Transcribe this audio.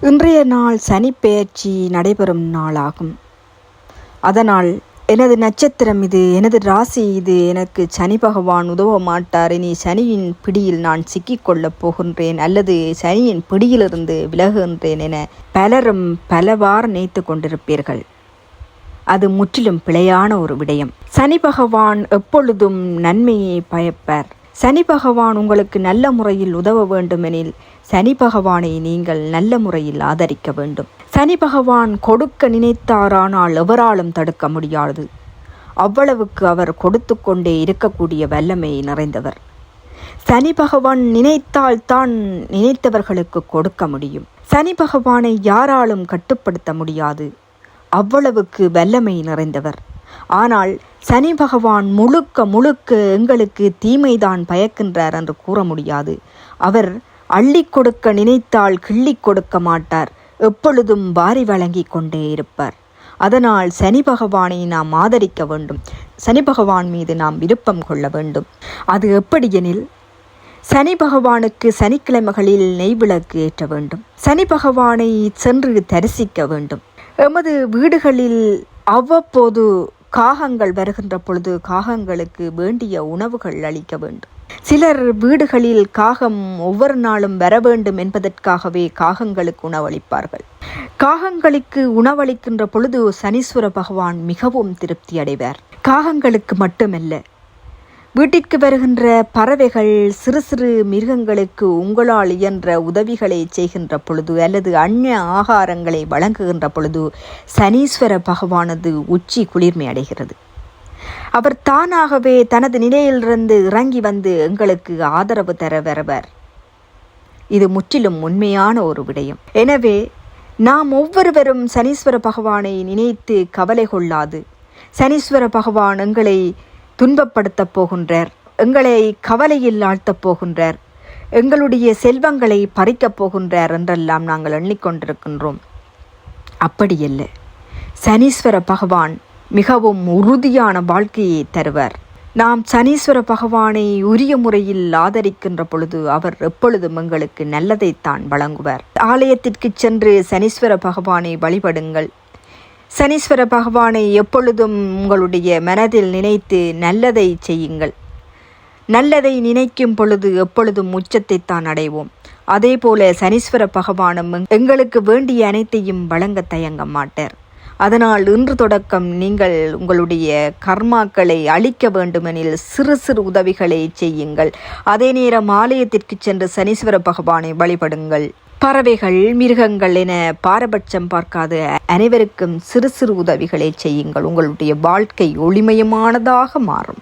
இன்றைய நாள் சனிப்பெயர்ச்சி நடைபெறும் நாளாகும். அதனால் எனது நட்சத்திரம் இது, எனது ராசி இது, எனக்கு சனி பகவான் உதவ மாட்டார், இனி சனியின் பிடியில் நான் சிக்கிக்கொள்ளப் போகின்றேன் அல்லது சனியின் பிடியிலிருந்து விலகுகின்றேன் என பலரும் பலவாறு நினைத்து கொண்டிருப்பீர்கள். அது முற்றிலும் பிழையான ஒரு விடயம். சனி பகவான் எப்பொழுதும் நன்மையை பயப்பார். சனி பகவான் உங்களுக்கு நல்ல முறையில் உதவ வேண்டுமெனில் சனி பகவானை நீங்கள் நல்ல முறையில் ஆதரிக்க வேண்டும். சனி பகவான் கொடுக்க நினைத்தாரானால் எவராலும் தடுக்க முடியாது. அவ்வளவுக்கு அவர் கொடுத்து கொண்டே இருக்கக்கூடிய வல்லமை நிறைந்தவர். சனி பகவான் நினைத்தால் தான் நினைத்தவர்களுக்கு கொடுக்க முடியும். சனி பகவானை யாராலும் கட்டுப்படுத்த முடியாது. அவ்வளவுக்கு வல்லமை நிறைந்தவர். ஆனால் சனி பகவான் முழுக்க எங்களுக்கு தீமைதான் பயக்கின்றார் என்று கூற முடியாது. அவர் அள்ளி கொடுக்க நினைத்தால் கிள்ளி கொடுக்க மாட்டார். எப்பொழுதும் வாரி வழங்கி கொண்டே இருப்பார். அதனால் சனி பகவானை நாம் ஆதரிக்க வேண்டும். சனி பகவான் மீது நாம் விருப்பம் கொள்ள வேண்டும். அது எப்படியெனில், சனி பகவானுக்கு சனிக்கிழமைகளில் நெய்விளக்கு ஏற்ற வேண்டும். சனி பகவானை சென்று தரிசிக்க வேண்டும். எமது வீடுகளில் அவ்வப்போது காகங்கள் வருகின்ற பொழுது காகங்களுக்கு வேண்டிய உணவுகள் அளிக்க வேண்டும். சிலர் வீடுகளில் காகம் ஒவ்வொரு நாளும் வர வேண்டும் என்பதற்காகவே காகங்களுக்கு உணவளிப்பார்கள். காகங்களுக்கு உணவளிக்கின்ற பொழுது சனீஸ்வர பகவான் மிகவும் திருப்தி அடைவார். காகங்களுக்கு மட்டுமல்ல, வீட்டிற்கு வருகின்ற பறவைகள், சிறு சிறு மிருகங்களுக்கு உங்களால் இயன்ற உதவிகளை செய்கின்ற பொழுது அல்லது அந்நிய ஆகாரங்களை வழங்குகின்ற பொழுது சனீஸ்வர பகவானது உச்சி குளிர்மை அடைகிறது. அவர் தானாகவே தனது நிலையிலிருந்து இறங்கி வந்து எங்களுக்கு ஆதரவு தர வருவார். இது முற்றிலும் உண்மையான ஒரு விடயம். எனவே நாம் ஒவ்வொருவரும் சனீஸ்வர பகவானை நினைத்து கவலை கொள்ளாது, சனீஸ்வர பகவான் எங்களை துன்பப்படுத்தப் போகின்றார், எங்களை கவலையில் ஆழ்த்தப் போகின்றார், எங்களுடைய செல்வங்களை பறிக்கப் போகின்றார் என்றெல்லாம் நாங்கள் எண்ணிக்கொண்டிருக்கின்றோம். அப்படியல்ல. சனீஸ்வர பகவான் மிகவும் உறுதியான வாழ்க்கையை தருவார். நாம் சனீஸ்வர பகவானை உரிய முறையில் ஆதரிக்கின்ற பொழுது அவர் எப்பொழுதும் எங்களுக்கு நல்லதைத்தான் வழங்குவார். ஆலயத்திற்கு சென்று சனீஸ்வர பகவானை வழிபடுங்கள். சனீஸ்வர பகவானை எப்பொழுதும் உங்களுடைய மனதில் நினைத்து நல்லதை செய்யுங்கள். நல்லதை நினைக்கும் பொழுது எப்பொழுதும் உச்சத்தைத்தான் அடைவோம். அதே போல சனீஸ்வர பகவானும் எங்களுக்கு வேண்டிய அனைத்தையும் வழங்க தயங்க மாட்டார். அதனால் இன்று தொடக்கம் நீங்கள் உங்களுடைய கர்மாக்களை அழிக்க வேண்டுமெனில் சிறு சிறு உதவிகளை செய்யுங்கள். அதே நேரம் ஆலயத்திற்கு சென்று சனீஸ்வர பகவானை வழிபடுங்கள். பறவைகள், மிருகங்கள் என பாரபட்சம் பார்க்காத அனைவருக்கும் சிறு சிறு உதவிகளை செய்யுங்கள். உங்களுடைய வாழ்க்கை ஒளிமயமானதாக மாறும்.